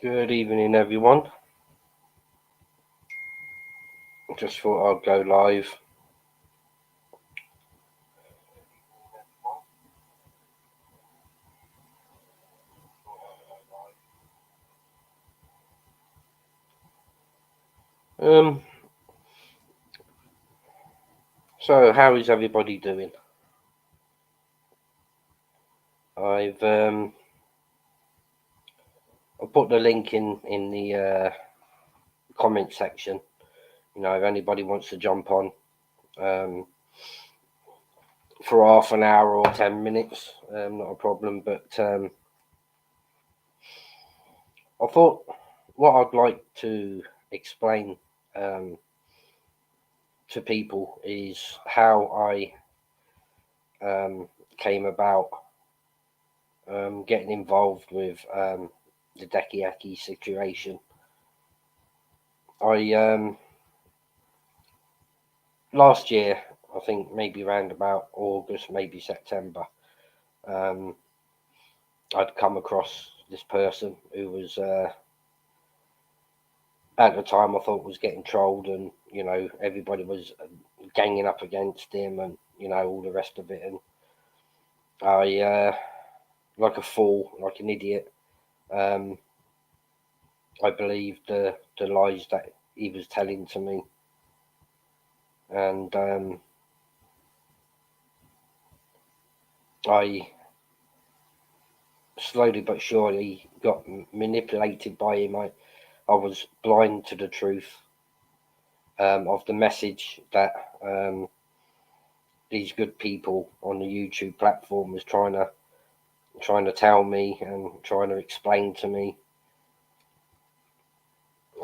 Good evening, everyone. Just thought I'd go live. Um, so how is everybody doing? I've I put the link in the comment section. If anybody wants to jump on um, for half an hour or 10 minutes, not a problem. But I thought what I'd like to explain um, to people is how I came about getting involved with the Dekiaki situation. I Last year, I think maybe around about August, maybe September, um, I'd come across this person who was at the time I thought was getting trolled, and everybody was ganging up against him, and all the rest of it. And I, like a fool, like an idiot, um, I believed the lies that he was telling to me, and I slowly but surely got manipulated by him. I was blind to the truth of the message that these good people on the YouTube platform was trying to tell me and trying to explain to me,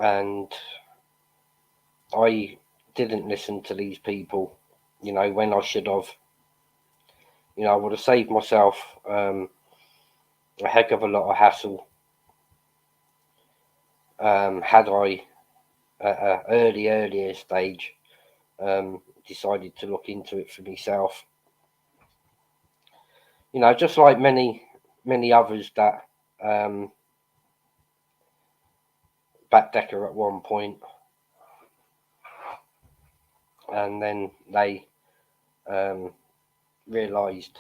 and I didn't listen to these people. When I should have. I would have saved myself a heck of a lot of hassle had I at an earlier stage decided to look into it for myself. Just like many others that backdecker at one point, and then they um, realised,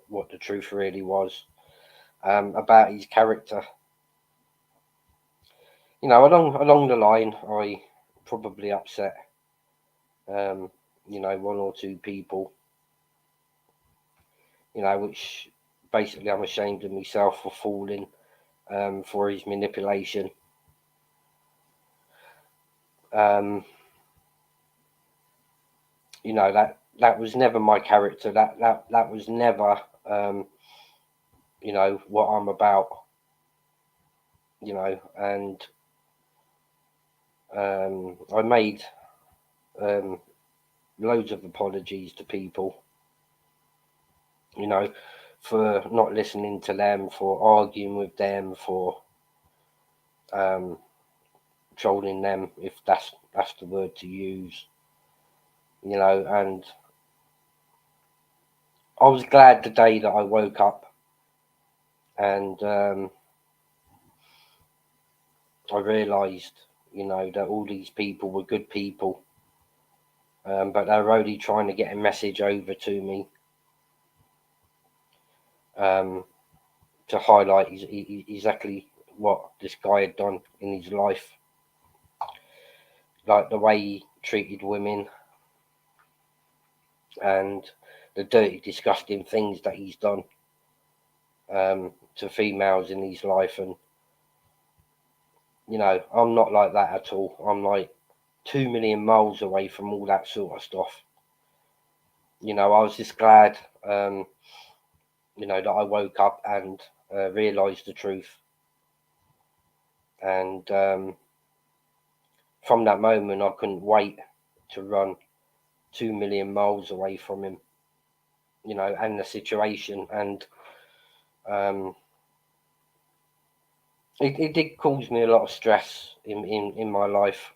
what the truth really was about his character. Along the line, I probably upset, one or two people, which basically I'm ashamed of myself for falling for his manipulation. Um, that was never my character. That was never what I'm about. And I made um, loads of apologies to people, you know, for not listening to them, for arguing with them, for um, trolling them, if that's the word to use, and I was glad the day that I woke up and I realised, that all these people were good people, but they were only trying to get a message over to me um, to highlight exactly what this guy had done in his life, like the way he treated women and the dirty, disgusting things that he's done to females in his life. And I'm not like that at all. I'm like 2 million miles away from all that sort of stuff. I was just glad, that I woke up and realised the truth. And from that moment, I couldn't wait to run 2 million miles away from him, and the situation. And um, it did cause me a lot of stress in my life.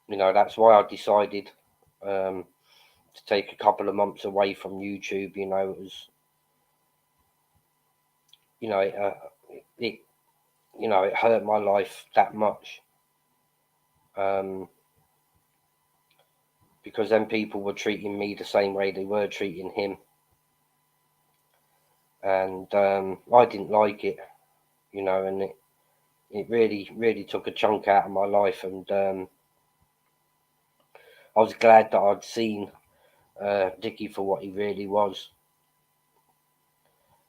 That's why I decided to take a couple of months away from YouTube. It was, it it hurt my life that much. Because then people were treating me the same way they were treating him. And I didn't like it, and it really, really took a chunk out of my life. And I was glad that I'd seen Dickie for what he really was.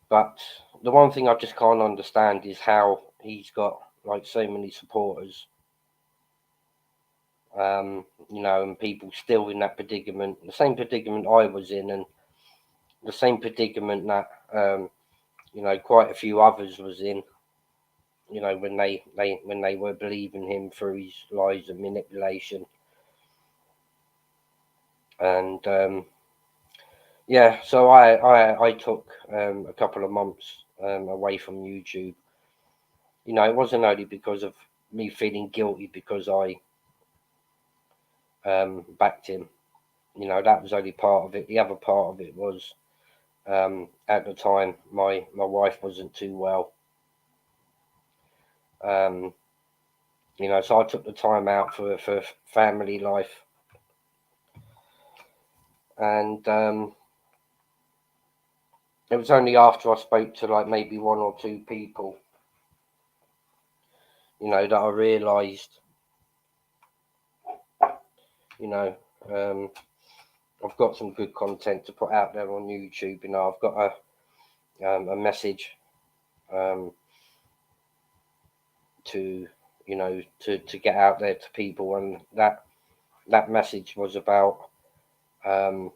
But the one thing I just can't understand is how he's got like so many supporters, and people still in that predicament, the same predicament I was in, and the same predicament that quite a few others was in. When they were believing him through his lies and manipulation, and so I took a couple of months away from YouTube. It wasn't only because of me feeling guilty because I backed him. That was only part of it. The other part of it was at the time my wife wasn't too well. So I took the time out for family life, and it was only after I spoke to like maybe one or two people, that I realised, I've got some good content to put out there on YouTube. I've got a message to to get out there to people, and that message was about the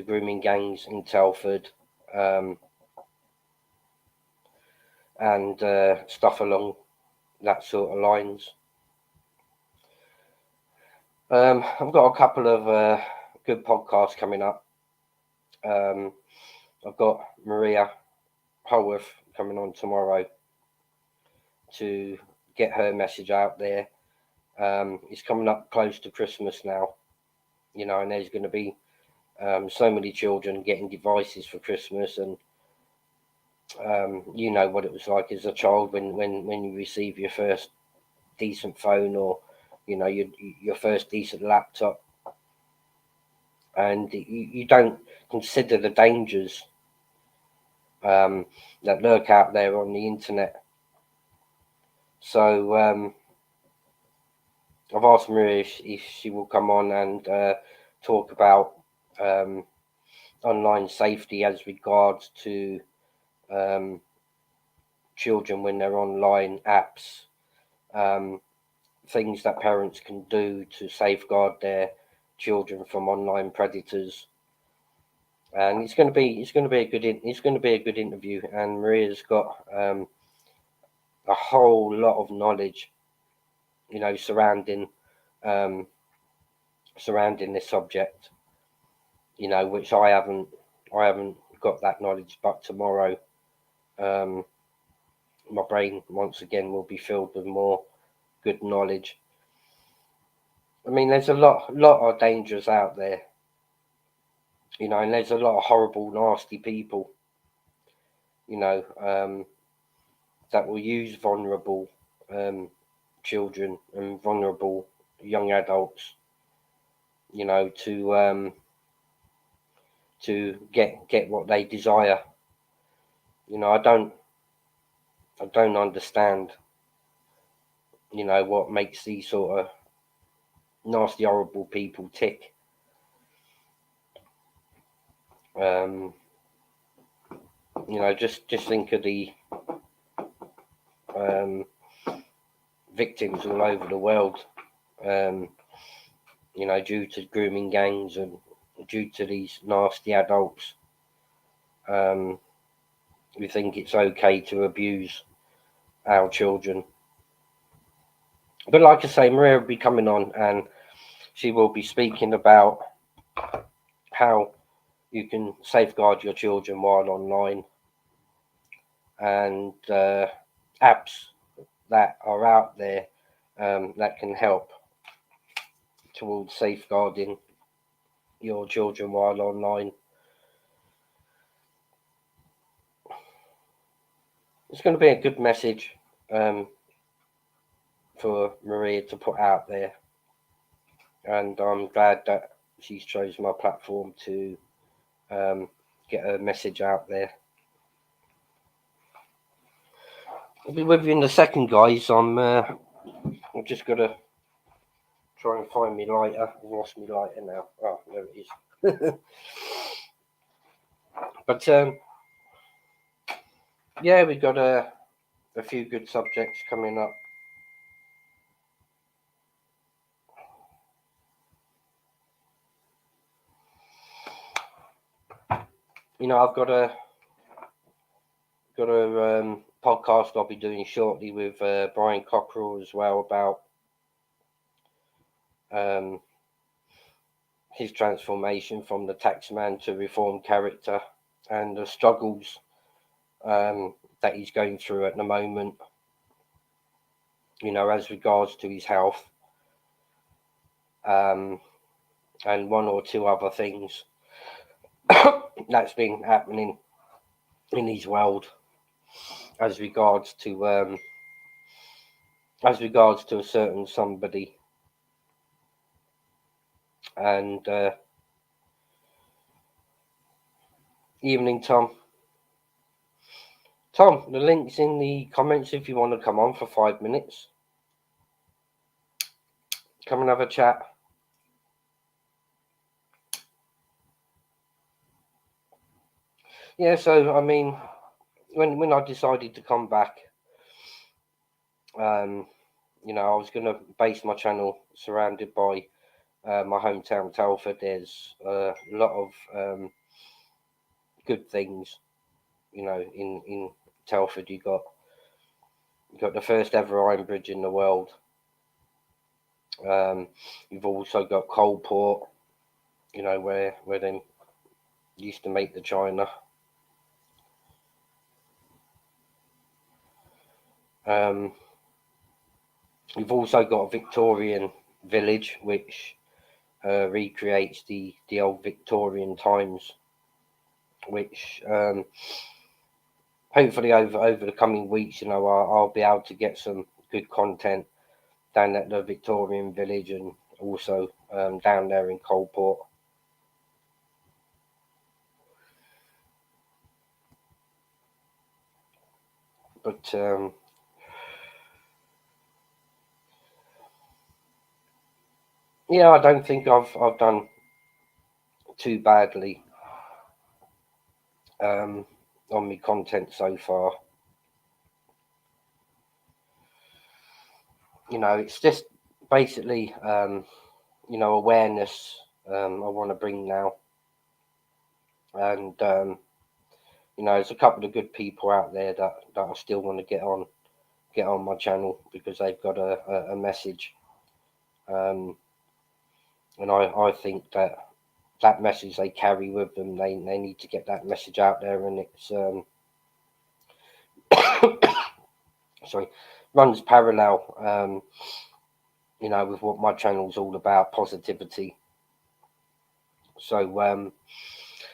grooming gangs in Telford, and stuff along that sort of lines. I've got a couple of good podcasts coming up. I've got Maria Holworth coming on tomorrow to get her message out there. It's coming up close to Christmas now, and there's going to be so many children getting devices for Christmas, and you know what it was like as a child when you receive your first decent phone, or your first decent laptop, and you don't consider the dangers that lurk out there on the internet. So I've asked Maria if she will come on and talk about online safety as regards to children when they're online, apps, things that parents can do to safeguard their children from online predators. And it's going to be a good interview. And Maria's got a whole lot of knowledge, surrounding this subject, which I haven't got that knowledge. But tomorrow, my brain once again will be filled with more good knowledge. I mean, there's a lot of dangers out there, and there's a lot of horrible, nasty people, that will use vulnerable children and vulnerable young adults, to get what they desire. I don't understand, what makes these sort of nasty, horrible people tick. Just think of the victims all over the world, due to grooming gangs and due to these nasty adults. We think it's okay to abuse our children. But like I say, Maria will be coming on, and she will be speaking about how you can safeguard your children while online, and apps that are out there that can help towards safeguarding your children while online. it's going to be a good message for Maria to put out there, and I'm glad that she's chosen my platform to get a message out there. I'll be with you in a second, guys. I'm just gonna try and find me lighter. I've lost me lighter now. Oh, there it is. But yeah, we've got a few good subjects coming up. You know, I've got a podcast I'll be doing shortly with Brian Cockrell as well about his transformation from the taxman to reformed character and the struggles that he's going through at the moment, you know, as regards to his health, and one or two other things that's been happening in his world as regards to a certain somebody. And evening, Tom. Tom, the link's in the comments if you want to come on for 5 minutes. Come and have a chat. Yeah, so I mean, when I decided to come back, you know, I was going to base my channel surrounded by my hometown Telford. There's a lot of good things, you know, in Telford. You got the first ever iron bridge in the world. You've also got Coalport, you know, where they used to make the china. You've also got a Victorian village which recreates the old Victorian times, which hopefully over the coming weeks, you know, I'll be able to get some good content down at the Victorian village and also down there in Coalport. But yeah, I don't think I've done too badly on my content so far. You know, it's just basically you know, awareness I want to bring now, and you know, there's a couple of good people out there that I still want to get on my channel because they've got a message, and I think that message they carry with them, they need to get that message out there, and it's sorry, runs parallel, you know, with what my channel's all about, positivity. So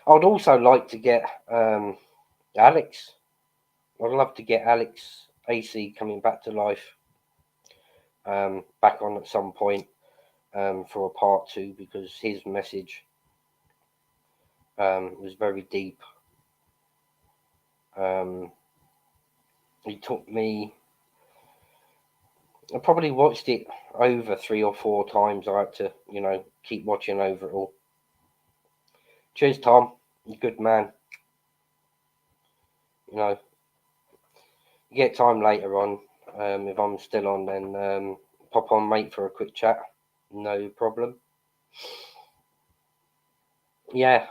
I'd also like to get Alex. I'd love to get Alex AC coming back to life back on at some point for a part 2 because his message was very deep. He took me. I probably watched it over 3 or 4 times. I had to, you know, keep watching over it all. Cheers, Tom. You're a good man. You know, you get time later on. If I'm still on, then pop on, mate, for a quick chat. No problem. Yeah,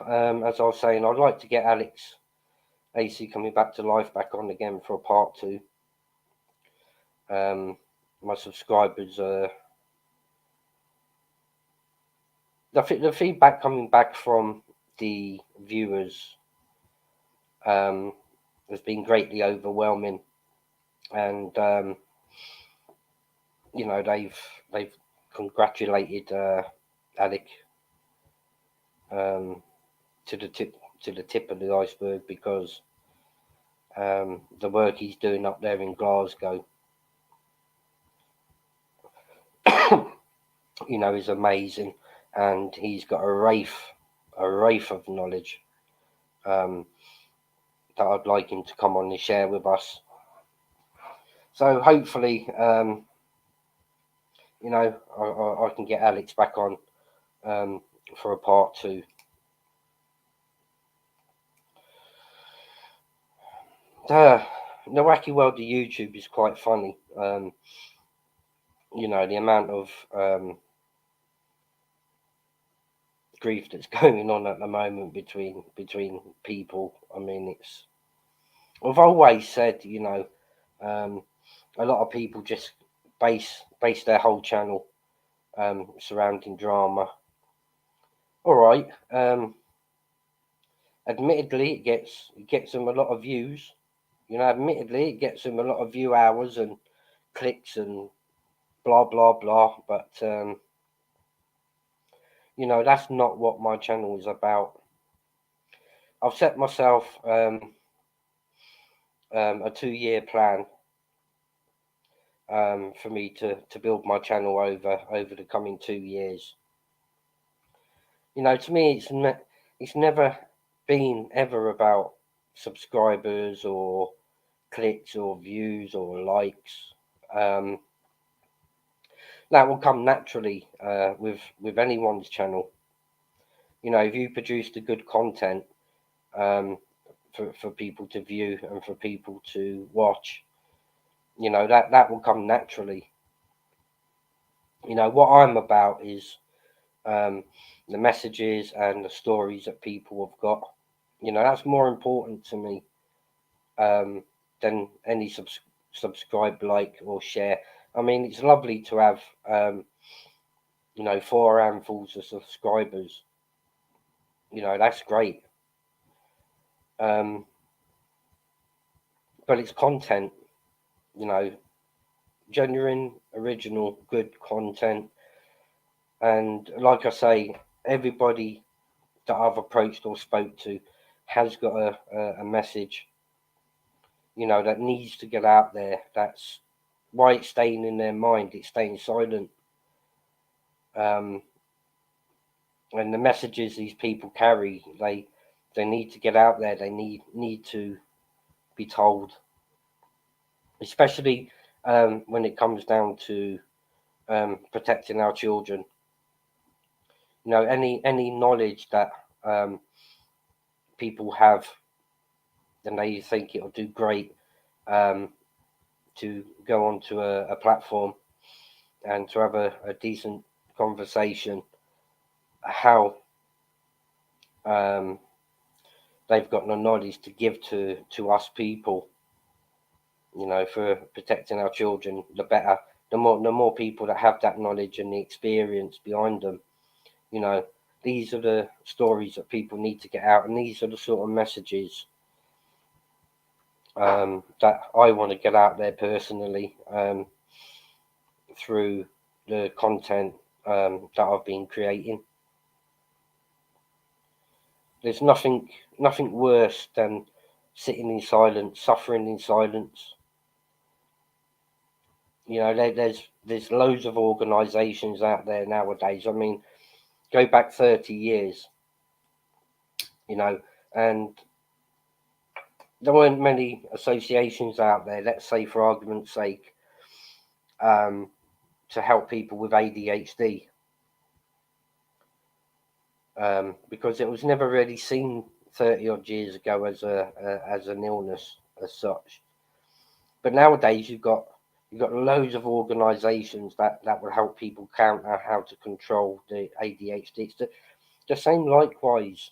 as I was saying, I'd like to get Alex AC coming back to life back on again for a part 2. My subscribers, the feedback coming back from the viewers has been greatly overwhelming, and you know, they've congratulated Alec to the tip of the iceberg because the work he's doing up there in Glasgow, is amazing, and he's got a wraith of knowledge that I'd like him to come on and share with us. So hopefully, I can get Alex back on for a part 2. The Wacky World of YouTube is quite funny. The amount of grief that's going on at the moment between people. I mean, I've always said, a lot of people just base their whole channel surrounding drama. All right. Admittedly, it gets them a lot of views. Admittedly, it gets them a lot of view hours and clicks and blah blah blah. But that's not what my channel is about. I've set myself a 2-year plan for me to build my channel over the coming 2 years. To me, it's never been ever about subscribers or clicks or views or likes. That will come naturally with anyone's channel. If you produced a good content for people to view and for people to watch, that will come naturally. What I'm about is the messages and the stories that people have got. That's more important to me than any subscribe, like, or share. I mean, it's lovely to have 4 handfuls of subscribers. That's great. But it's content, genuine, original, good content. And like I say, everybody that I've approached or spoke to has got a message, that needs to get out there. That's why it's staying in their mind. It's staying silent. And the messages these people carry, they need to get out there. They need to be told, especially when it comes down to protecting our children. Any knowledge that people have, then they think it'll do great to go onto a platform and to have a decent conversation. How they've got no knowledge to give to us people, for protecting our children, the better. The more people that have that knowledge and the experience behind them, these are the stories that people need to get out, and these are the sort of messages that I want to get out there personally through the content that I've been creating. There's nothing worse than sitting in silence, suffering in silence. There's loads of organisations out there nowadays. I mean, go back 30 years, and there weren't many associations out there, let's say for argument's sake, to help people with ADHD, because it was never really seen 30 odd years ago as an illness as such. But nowadays you've got loads of organisations that will help people counter how to control the ADHD. It's the same likewise,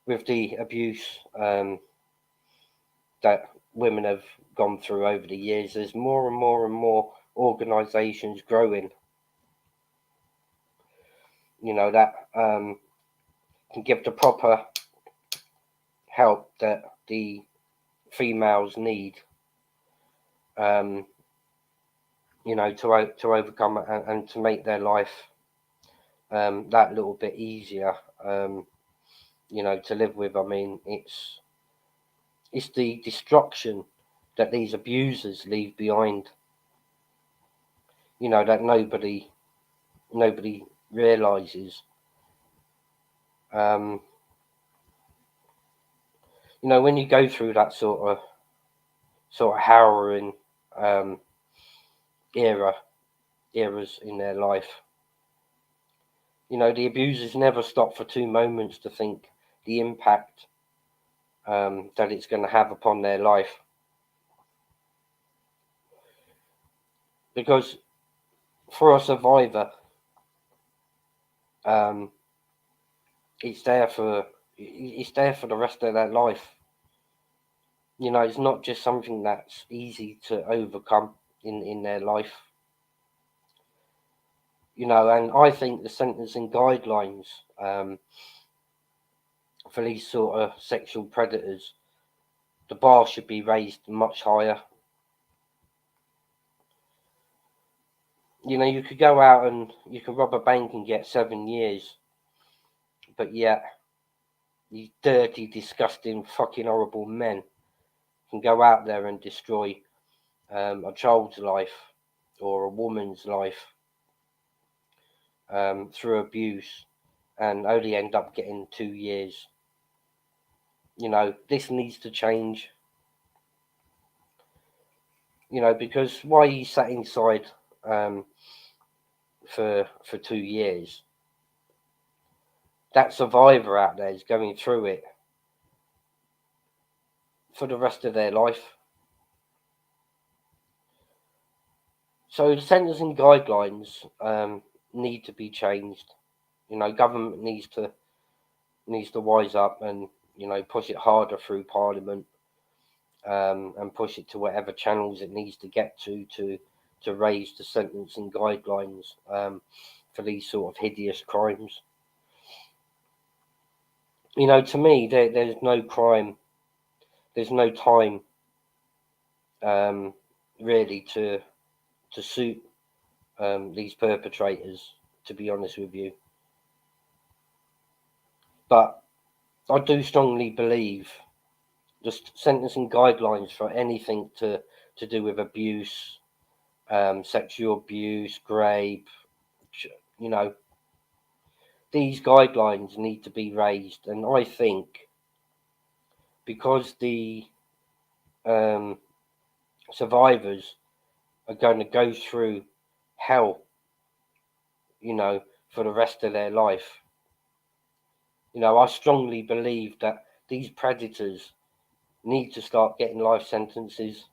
with the abuse that women have gone through over the years. There's more and more and more organisations growing, that can give the proper help that the females need, to overcome and to make their life that little bit easier, to live with. I mean, It's the destruction that these abusers leave behind. You know, that nobody realizes. You know, when you go through that sort of harrowing um, eras in their life, you know, the abusers never stop for 2 moments to think the impact that it's going to have upon their life. Because for a survivor, um, it's there for the rest of their life. You know, it's not just something that's easy to overcome in their life. You know, and I think the sentencing guidelines for these sort of sexual predators, the bar should be raised much higher. You know, you could go out and you could rob a bank and get 7 years, but yet these dirty, disgusting, fucking horrible men can go out there and destroy a child's life or a woman's life through abuse and only end up getting 2 years. You know, this needs to change. You know, because why you sat inside for 2 years? That survivor out there is going through it for the rest of their life. So the sentencing guidelines need to be changed. You know, government needs to wise up and, you know, push it harder through Parliament and push it to whatever channels it needs to get to raise the sentencing guidelines for these sort of hideous crimes. You know, to me, there's no crime, there's no time really to suit these perpetrators, to be honest with you. But I do strongly believe just sentencing guidelines for anything to do with abuse, sexual abuse, rape, you know, these guidelines need to be raised. And I think because the um, survivors are going to go through hell, you know, for the rest of their life, you know, I strongly believe that these predators need to start getting life sentences.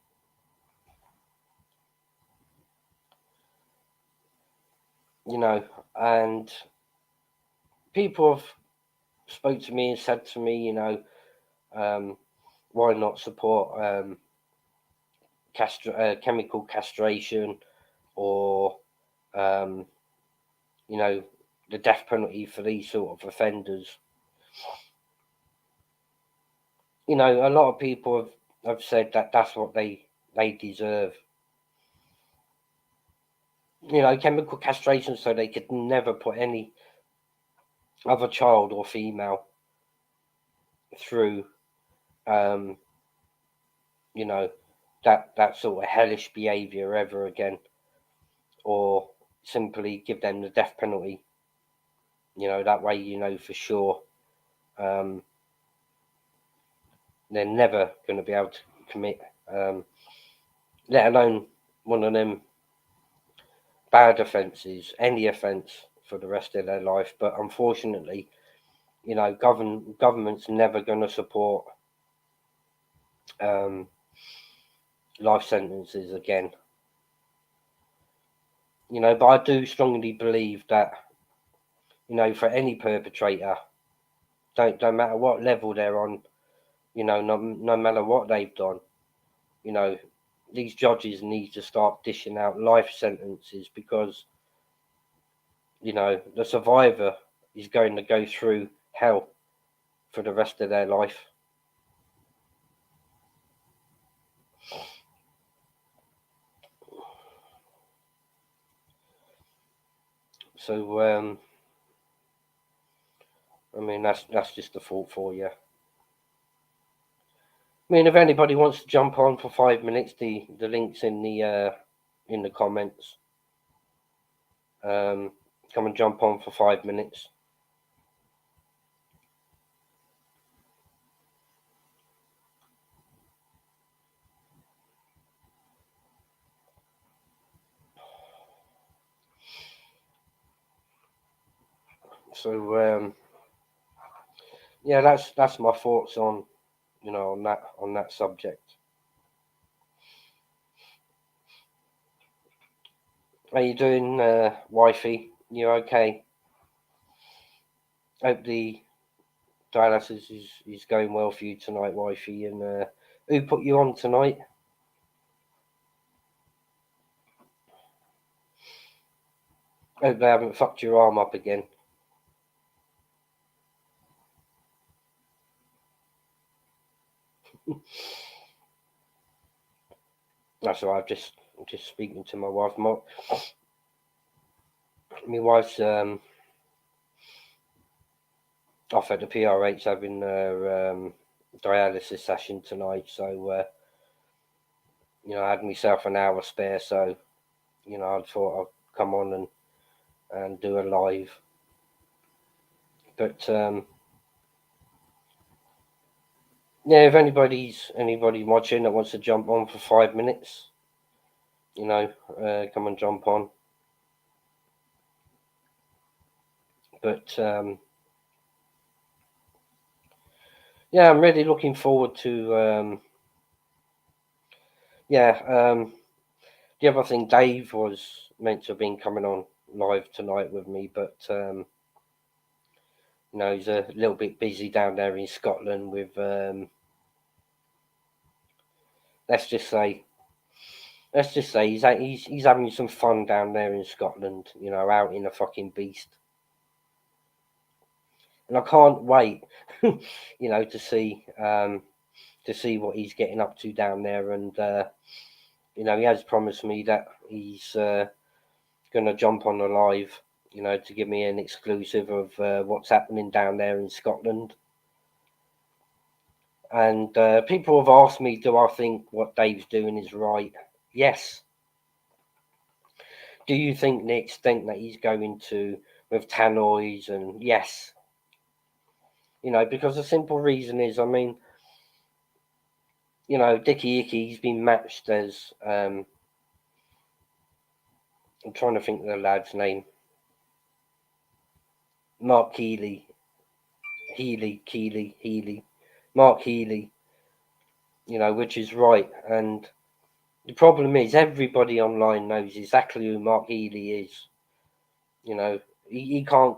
You know, and people have spoke to me and said to me, you know, why not support chemical castration or, um, you know, the death penalty for these sort of offenders. You know, a lot of people have said that that's what they deserve. You know, chemical castration so they could never put any other child or female through, um, you know, that sort of hellish behaviour ever again, or simply give them the death penalty. You know, that way you know for sure um, they're never going to be able to commit, let alone one of them bad offences, any offence for the rest of their life. But unfortunately, you know, government's never going to support um, life sentences again. You know, but I do strongly believe that, you know, for any perpetrator, don't matter what level they're on, you know, no matter what they've done, you know, these judges need to start dishing out life sentences because, you know, the survivor is going to go through hell for the rest of their life. So, I mean, that's just a thought for you. I mean, if anybody wants to jump on for 5 minutes, the link's in the comments. Come and jump on for 5 minutes. So yeah, that's my thoughts on on that subject. How you doing, wifey? You okay? Hope the dialysis is going well for you tonight, wifey. And who put you on tonight? Hope they haven't fucked your arm up again. That's all right. I'm just speaking to my wife. My wife's off at the PRH having her dialysis session tonight. So I had myself an hour spare. So I thought I'd come on and do a live. But yeah, if anybody watching that wants to jump on for 5 minutes, come and jump on. But yeah, I'm really looking forward to the other thing. Dave was meant to have been coming on live tonight with me, but he's a little bit busy down there in Scotland with let's just say he's having some fun down there in Scotland, out in a fucking beast. And I can't wait, to see what he's getting up to down there. And he has promised me that he's going to jump on the live, to give me an exclusive of what's happening down there in Scotland. And people have asked me, do I think what Dave's doing is right? Yes. Do you think the extent that he's going to with tannoys? And yes. Because the simple reason is, I mean, Dickie Icky's been matched as I'm trying to think of the lad's name. Mark Healy. Mark Healy, which is right. And the problem is everybody online knows exactly who Mark Healy is. He can't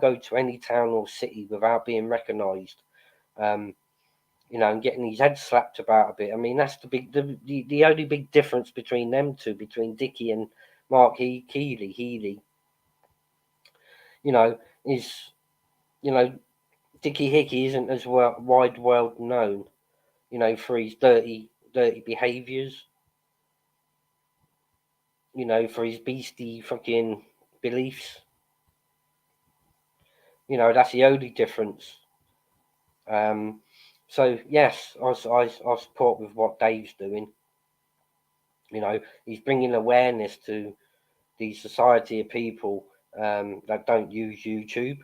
go to any town or city without being recognised. And getting his head slapped about a bit. I mean, that's the only big difference between them two, between Dickie and Mark Healy, is, Dickie Hickey isn't as wide world known, for his dirty behaviours, for his beastie fucking beliefs. That's the only difference. So yes, I support with what Dave's doing. He's bringing awareness to the society of people that don't use YouTube,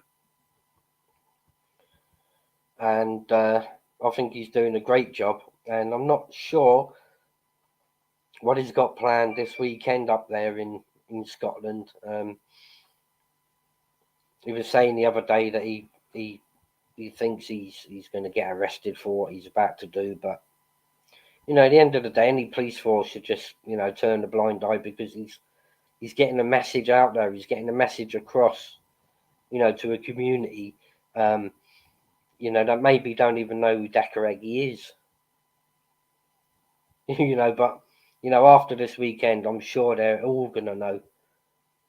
and I think he's doing a great job. And I'm not sure what he's got planned this weekend up there in Scotland. He was saying the other day that he thinks he's going to get arrested for what he's about to do, but at the end of the day, any police force should just turn a blind eye, because he's getting a message out there. He's getting a message across, to a community, that maybe don't even know who Dakaregi is. But after this weekend, I'm sure they're all gonna know,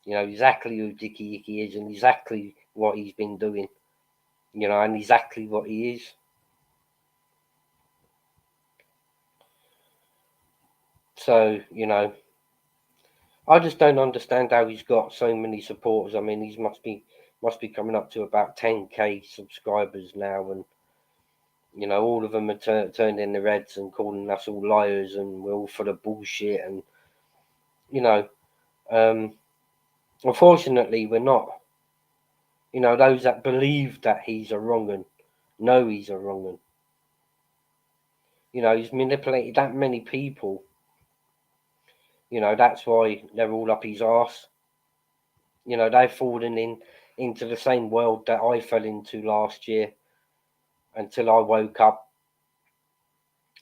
exactly who Dickie Icky is and exactly what he's been doing, and exactly what he is. So, I just don't understand how he's got so many supporters. I mean, he must be coming up to about 10k subscribers now, and You know, all of them are turned in their heads and calling us all liars and we're all full of bullshit. And, you know, unfortunately, we're not. You know, those that believe that he's a wrong un know he's a wrong un. You know, he's manipulated that many people. You know, that's why they're all up his arse. You know, they've fallen into the same world that I fell into last year until I woke up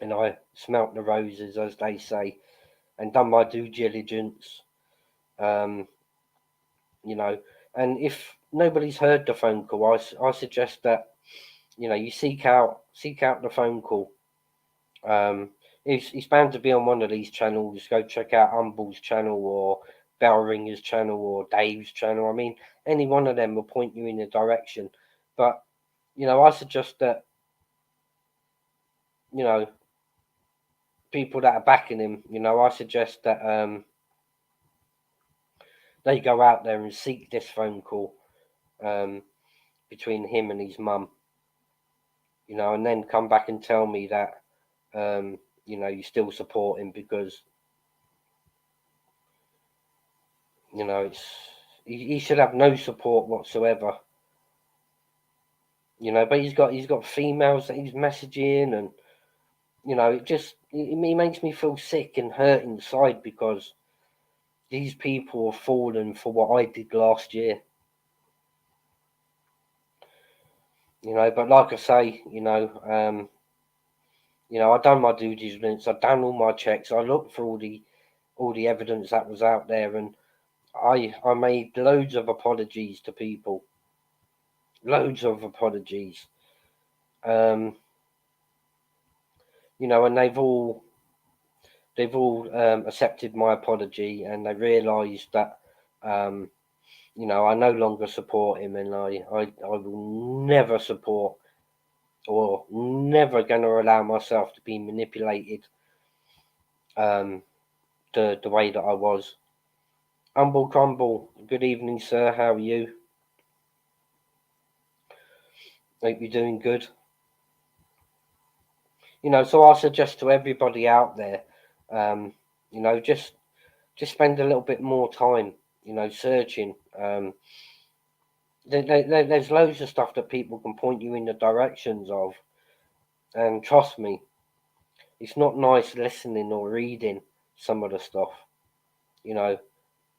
and I smelt the roses, as they say, and done my due diligence. Um, you know, and if nobody's heard the phone call, I suggest that, you know, you seek out the phone call. He's bound to be on one of these channels. Go check out Humble's channel or Bellringer's channel or Dave's channel. I mean, any one of them will point you in a direction. But, you know, I suggest that, you know, people that are backing him, you know, I suggest that they go out there and seek this phone call between him and his mum, you know, and then come back and tell me that, you know, you still support him because, you know, he should have no support whatsoever. You know, but he's got females that he's messaging, and you know, it makes me feel sick and hurt inside because these people have fallen for what I did last year. You know, but like I say, you know, I done my due diligence, I done all my checks, I looked for all the evidence that was out there, and I made loads of apologies to people, loads of apologies. Um, you know, and they've all accepted my apology, and they realised that you know, I no longer support him, and I will never support or never going to allow myself to be manipulated um, the way that I was. Humble Crumble, good evening, sir. How are you? Hope you're doing good. You know, so I suggest to everybody out there, you know, just spend a little bit more time, you know, searching. There's loads of stuff that people can point you in the directions of, and trust me, it's not nice listening or reading some of the stuff, you know,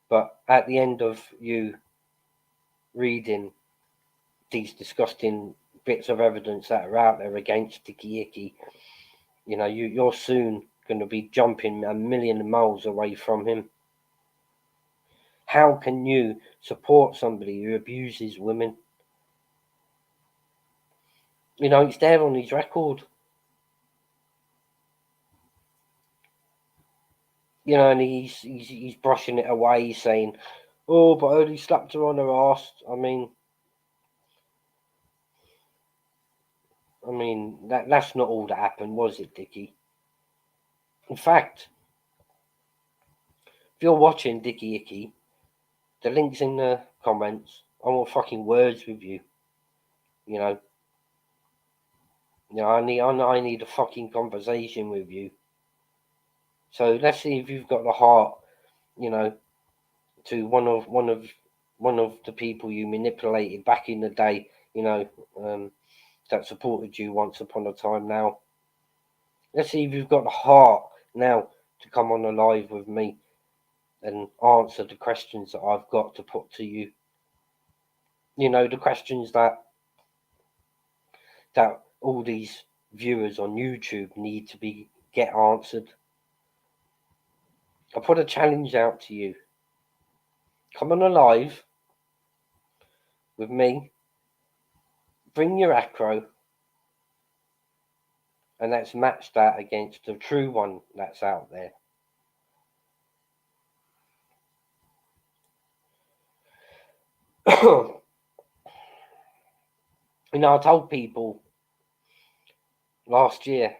but at the end of you reading these disgusting bits of evidence that are out there against Dickie Icky, you know, you're soon going to be jumping a million miles away from him. How can you support somebody who abuses women? You know, it's there on his record. You know, and he's brushing it away, he's saying, "Oh, but I only slapped her on her ass." I mean that's not all that happened, was it, Dickie? In fact, if you're watching Dickie Icky, the link's in the comments. I want fucking words with you. You know, I need a fucking conversation with you. So let's see if you've got the heart, you know, to one of the people you manipulated back in the day, you know, that supported you once upon a time. Now, let's see if you've got the heart now to come on a live with me and answer the questions that I've got to put to you. You know, the questions that all these viewers on YouTube need to be get answered. I put a challenge out to you. Come on a live with me. Bring your acro, and let's match that against the true one that's out there. You know, I told people last year,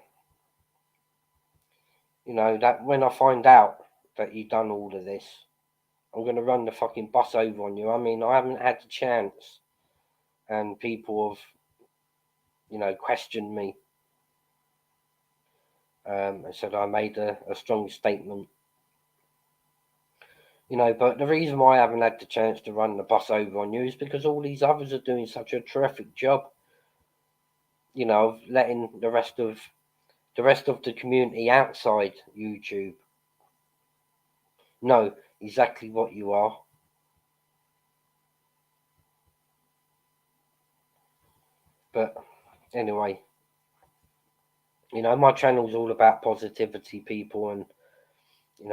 you know, that when I find out that you've done all of this, I'm going to run the fucking bus over on you. I mean, I haven't had the chance, and people have, you know, questioned me. and said I made a strong statement. But the reason why I haven't had the chance to run the bus over on you is because all these others are doing such a terrific job, of letting the rest of the community outside YouTube know exactly what you are. But anyway, my channel's all about positivity, people, and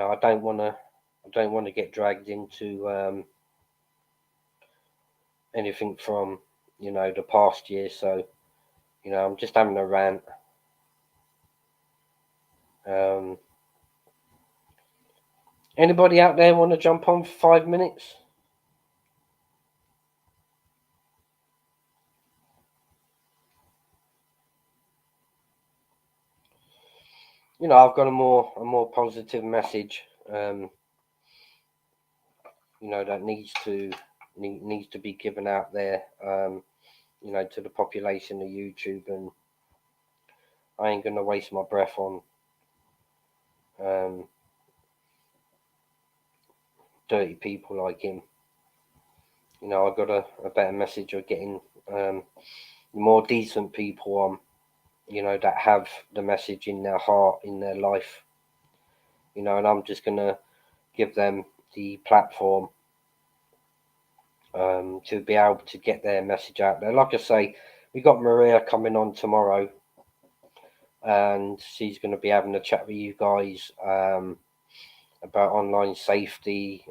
I don't want to get dragged into anything from the past year. So I'm just having a rant. Anybody out there want to jump on for 5 minutes? I've got a more positive message. That needs to be given out there. To the population of YouTube, and I ain't gonna waste my breath on dirty people like him. I've got a better message of getting more decent people on, that have the message in their heart, in their life, and I'm just gonna give them the platform to be able to get their message out there. Like I say, we got Maria coming on tomorrow, and she's going to be having a chat with you guys about online safety,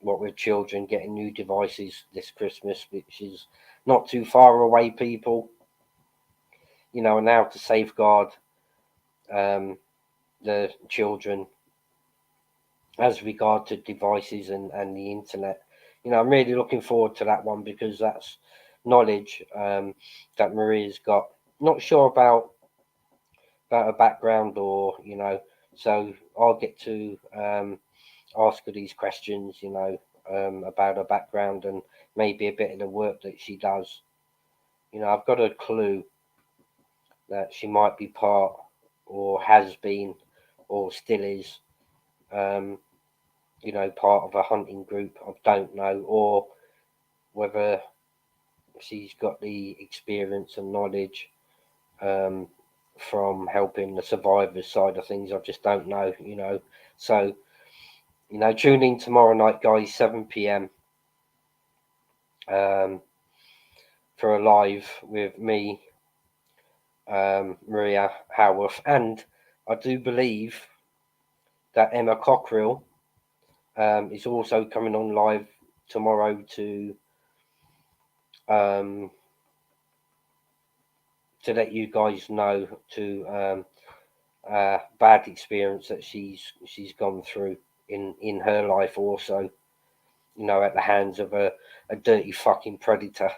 what with children getting new devices this Christmas, which is not too far away, people, and how to safeguard the children as regard to devices and the internet. I'm really looking forward to that one, because that's knowledge that Maria's got. Not sure about her background, or so I'll get to ask her these questions, about her background and maybe a bit of the work that she does. I've got a clue that she might be part, or has been, or still is, part of a hunting group. I don't know, or whether she's got the experience and knowledge from helping the survivors side of things. I just don't know, So, tune in tomorrow night, guys, 7 p.m. For a live with me, Maria Howarth, and I do believe that Emma Cockerill is also coming on live tomorrow to let you guys know to bad experience that she's gone through in her life, also, at the hands of a dirty fucking predator.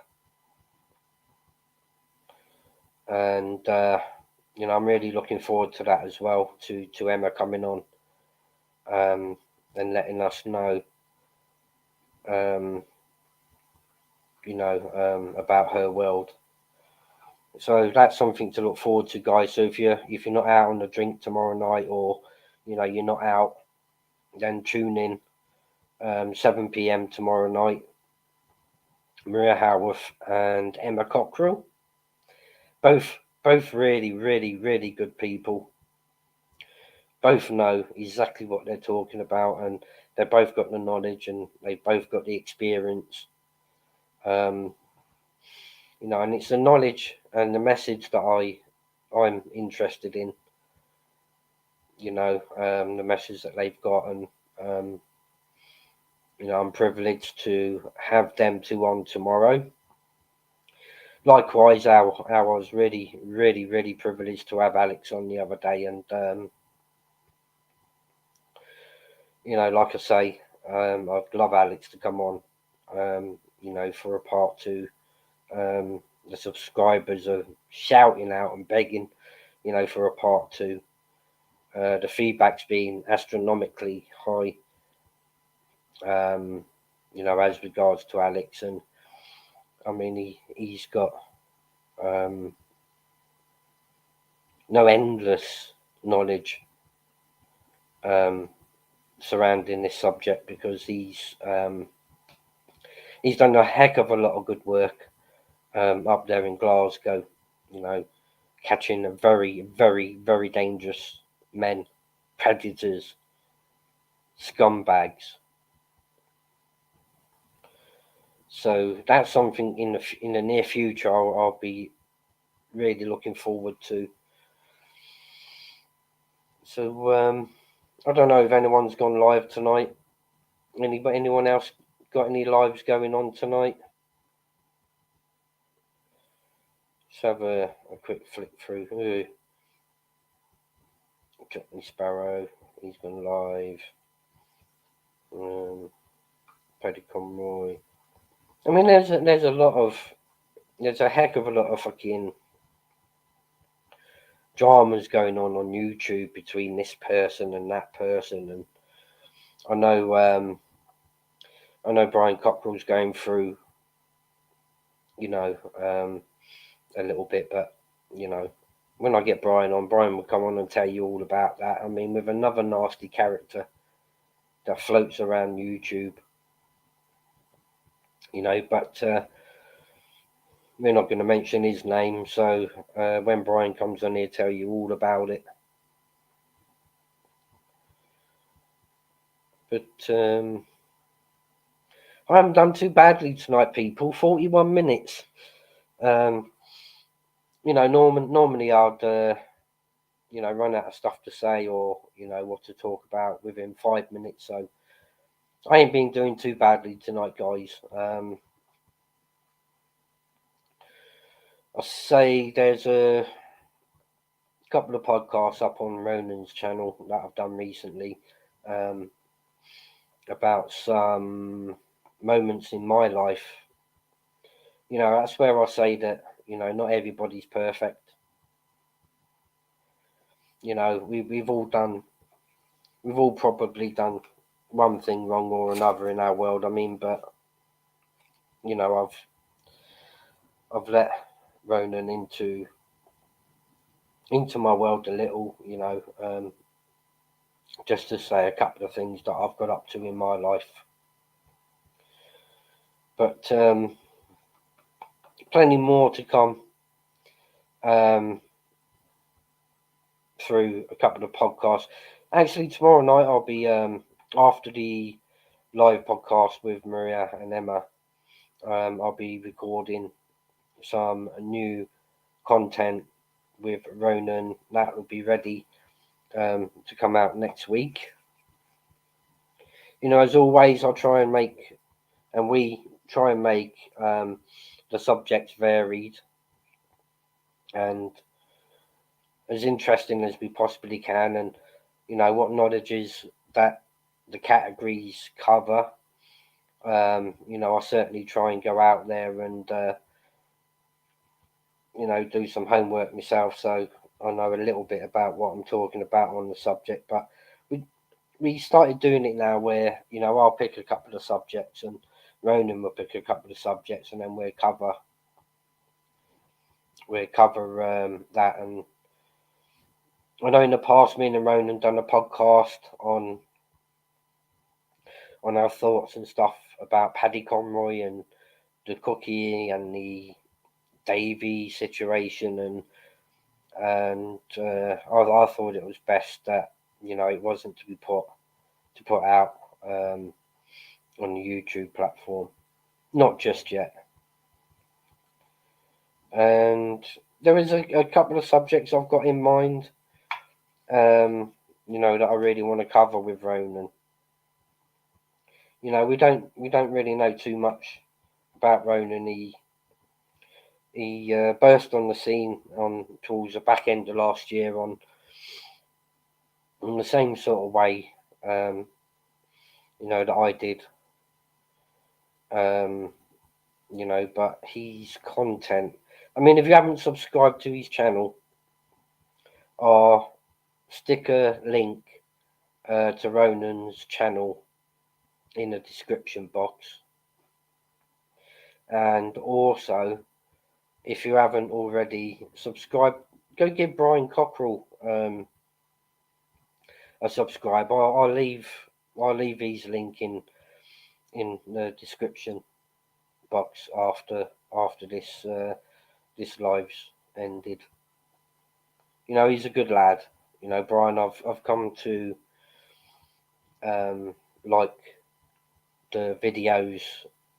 And I'm really looking forward to that as well, to Emma coming on and letting us know about her world. So that's something to look forward to, guys. So if you're not out on the drink tomorrow night, or you're not out, then tune in 7 p.m. tomorrow night. Maria Howarth and Emma Cockerill, both really, really, really good people. Both know exactly what they're talking about, and they've both got the knowledge, and they've both got the experience. And it's the knowledge and the message that I'm interested in. The message that they've got, and I'm privileged to have them two on tomorrow. Likewise, I was really, really, really privileged to have Alex on the other day, and like I say, I'd love Alex to come on, for a part two. The subscribers are shouting out and begging, for a part two. The feedback's been astronomically high, as regards to Alex, and I mean he's got no endless knowledge surrounding this subject, because he's done a heck of a lot of good work up there in Glasgow, catching very, very, very dangerous men, predators, scumbags. So that's something in the near future I'll be really looking forward to. So I don't know if anyone's gone live tonight. Anyone else got any lives going on tonight? Let's have a quick flick through. Ooh. Captain Sparrow, he's gone live. Paddy Conroy. I mean, there's a heck of a lot of fucking dramas going on YouTube between this person and that person, and I know Brian Cockrell's going through, a little bit, but when I get Brian on, Brian will come on and tell you all about that. I mean, with another nasty character that floats around YouTube, but we're not going to mention his name. So when Brian comes on, he'll tell you all about it. But I haven't done too badly tonight, people. 41 minutes. Normally I'd run out of stuff to say, or what to talk about within 5 minutes. So I ain't been doing too badly tonight, guys. I'll say there's a couple of podcasts up on Ronan's channel that I've done recently about some moments in my life. That's where I say that not everybody's perfect. We've all probably done one thing wrong or another in our world. I mean, but I've let Ronan into my world a little, just to say a couple of things that I've got up to in my life. But plenty more to come through a couple of podcasts. Actually, tomorrow night I'll be after the live podcast with Maria and Emma. I'll be recording some new content with Ronan that will be ready to come out next week. As always, we try and make the subjects varied and as interesting as we possibly can, and what knowledges that the categories cover. I certainly try and go out there and do some homework myself, so I know a little bit about what I'm talking about on the subject. But we started doing it now where I'll pick a couple of subjects and Ronan will pick a couple of subjects, and then we'll cover that. And I know in the past me and Ronan done a podcast on our thoughts and stuff about Paddy Conroy and the Cookie and the Davey situation, and I thought it was best that it wasn't to be put out on the YouTube platform, not just yet. And there is a couple of subjects I've got in mind, that I really want to cover with Ronan. We don't really know too much about Ronan. He burst on the scene towards the back end of last year on the same sort of way, that I did. But his content. I mean, if you haven't subscribed to his channel, I'll stick a link to Ronan's channel in the description box. And also, if you haven't already subscribed, go give Brian Cockrell subscribe. I'll leave his link in the description box after this this live's ended. You know, he's a good lad. You know, Brian, I've come to like the videos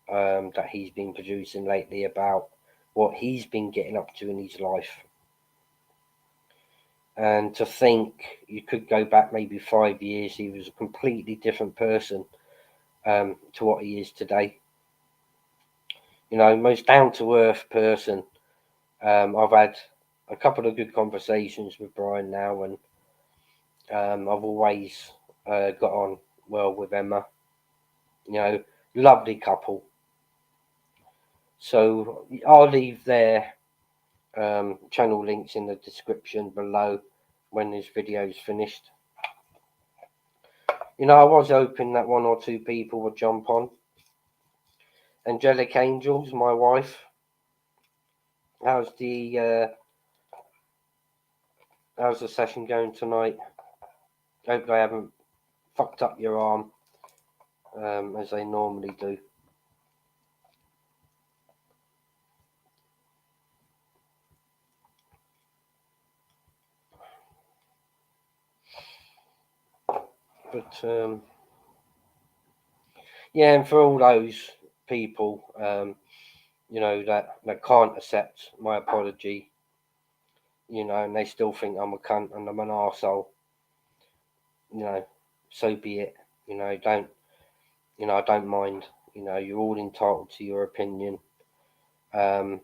that he's been producing lately about what he's been getting up to in his life. And to think you could go back maybe 5 years, he was a completely different person to what he is today. You know, most down to earth person. I've had a couple of good conversations with Brian now, and I've always got on well with Emma. You know, lovely couple. So I'll leave their channel links in the description below when this video is finished. You know, I was hoping that one or two people would jump on. Angelic Angels, my wife. How's the session going tonight? Hope I haven't fucked up your arm as they normally do. But yeah, and for all those people, you know, that can't accept my apology, you know, and they still think I'm a cunt and I'm an arsehole, you know, so be it. You know, I don't mind. You know, you're all entitled to your opinion. You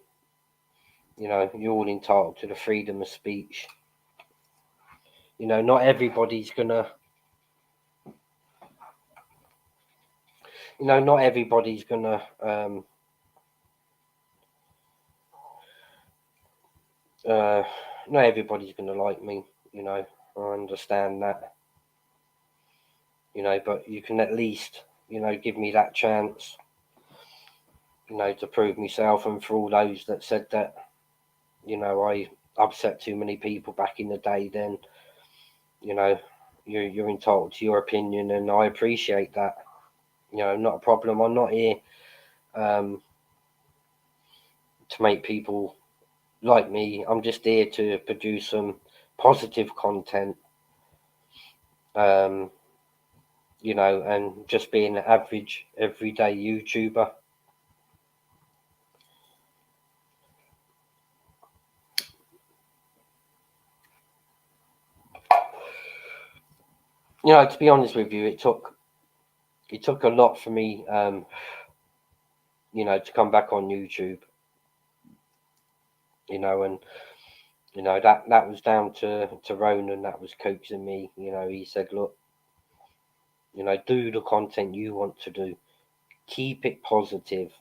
know, you're all entitled to the freedom of speech. You know, not everybody's gonna, not everybody's gonna, not everybody's gonna like me. You know, I understand that. You know, but you can at least, you know, give me that chance, you know, to prove myself. And for all those that said that, you know, I upset too many people back in the day, then, you know, you're entitled to your opinion, and I appreciate that. You know, not a problem. I'm not here to make people like me. I'm just here to produce some positive content. Um, you know, and just being an average, everyday YouTuber. You know, to be honest with you, it took a lot for me, you know, to come back on YouTube. You know, and you know that was down to Ronan, that was coaxing me. You know, he said, look, you know, do the content you want to do, keep it positive.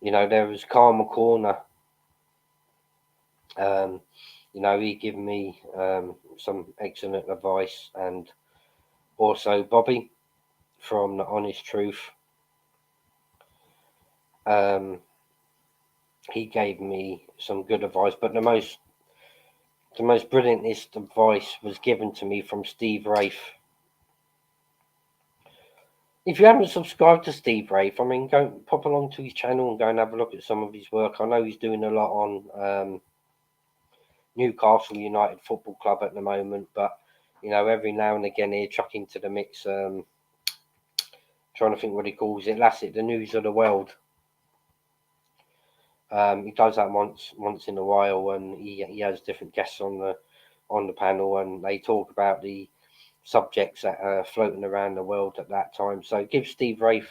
You know, there was Karma Corner. You know, he gave me some excellent advice, and also Bobby from The Honest Truth. He gave me some good advice, but the most brilliantest advice was given to me from Steve Rafe. If you haven't subscribed to Steve Rafe, I mean, go pop along to his channel and go and have a look at some of his work. I know he's doing a lot on Newcastle United Football Club at the moment, but you know, every now and again he'll chuck into the mix. Trying to think what he calls it. That's it. The News of the World. He does that once in a while, and he has different guests on the panel, and they talk about the subjects that are floating around the world at that time. So give Steve Rafe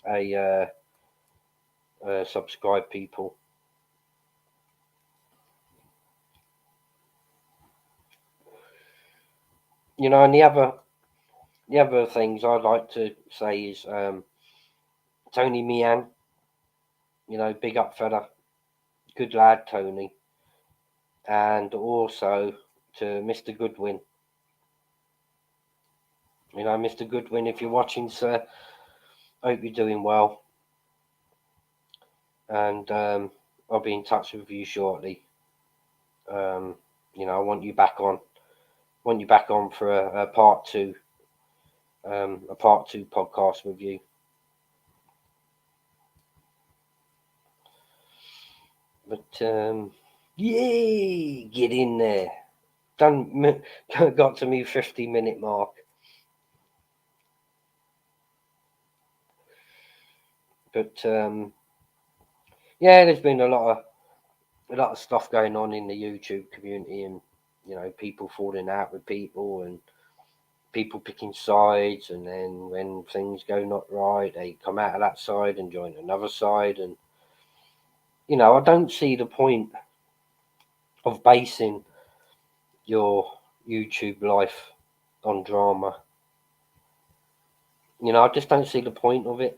a subscribe, people. You know, and the other things I'd like to say is Tony Meehan. You know, big up fella, good lad, Tony, and also to Mr. Goodwin. You know, Mr. Goodwin, if you're watching, sir, hope you're doing well, and I'll be in touch with you shortly. You know, I want you back on. want you back on for a part two podcast with you. But yay, get in there. Done. Got to me 50-minute mark. But yeah, there's been a lot of stuff going on in the YouTube community, and people falling out with people, and people picking sides, and then when things go not right, they come out of that side and join another side, and I don't see the point of basing your YouTube life on drama. I just don't see the point of it.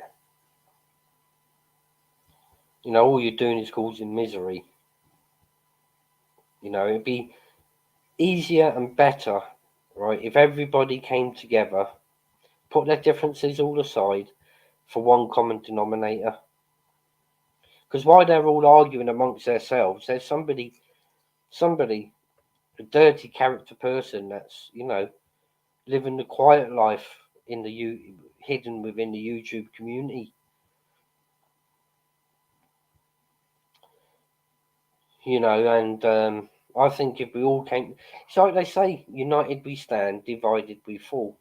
All you're doing is causing misery. It'd be easier and better, right, if everybody came together, put their differences all aside for one common denominator. Because while they're all arguing amongst themselves, there's somebody, a dirty character person that's, living the quiet life in hidden within the YouTube community. And I think if we all came, it's like they say, united we stand, divided we fall.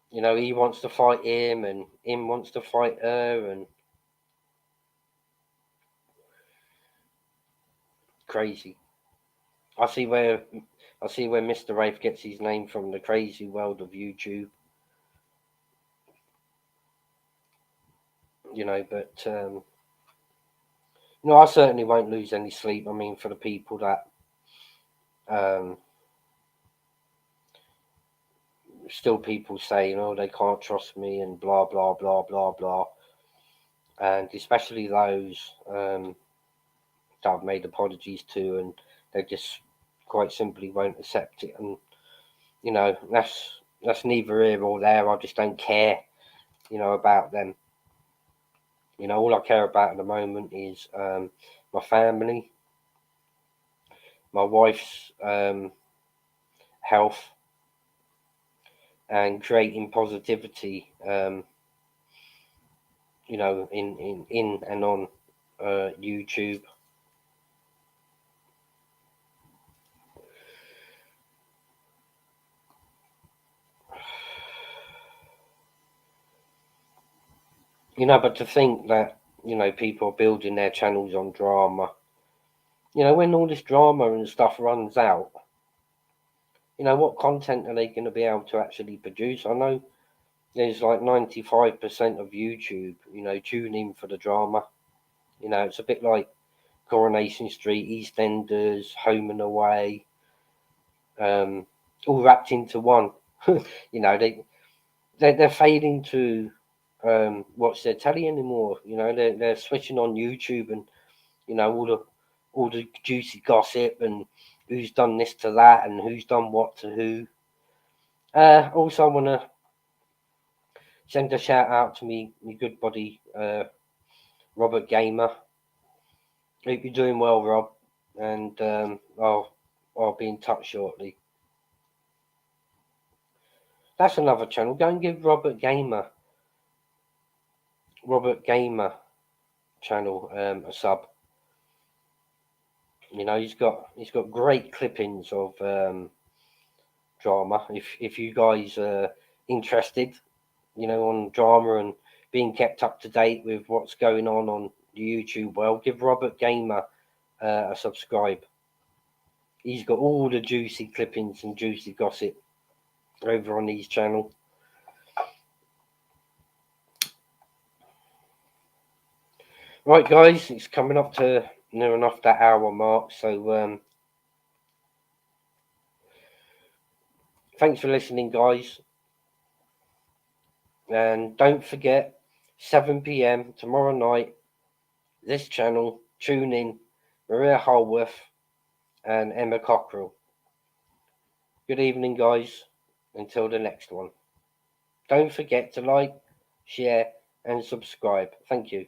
He wants to fight him, and him wants to fight her, and crazy. I see where Mr. Rafe gets his name from, the crazy world of YouTube. But I certainly won't lose any sleep. I mean, for the people that still people say, they can't trust me and blah blah blah blah blah, and especially those that I've made apologies to, and they just quite simply won't accept it. And that's neither here or there. I just don't care, about them. All I care about at the moment is my family, my wife's health, and creating positivity, in and on YouTube. But to think that, people are building their channels on drama, when all this drama and stuff runs out, what content are they going to be able to actually produce? I know there's like 95% of YouTube, tune in for the drama. It's a bit like Coronation Street, EastEnders, Home and Away, all wrapped into one. They're failing to watch their telly anymore. They're switching on YouTube, and all the juicy gossip, and who's done this to that, and who's done what to who. Also, I want to send a shout out to me good buddy Robert Gamer. Hope you're doing well, Rob, and I'll be in touch shortly. That's another channel. Go and give Robert Gamer channel a sub. He's got great clippings of drama. If you guys are interested, on drama and being kept up to date with what's going on the YouTube world, give Robert Gamer a subscribe. He's got all the juicy clippings and juicy gossip over on his channel. Right, guys, it's coming up to near enough that hour mark, so thanks for listening, guys. And don't forget, 7 p.m. tomorrow night, this channel, tune in, Maria Holworth and Emma Cockrell. Good evening, guys. Until the next one. Don't forget to like, share, and subscribe. Thank you.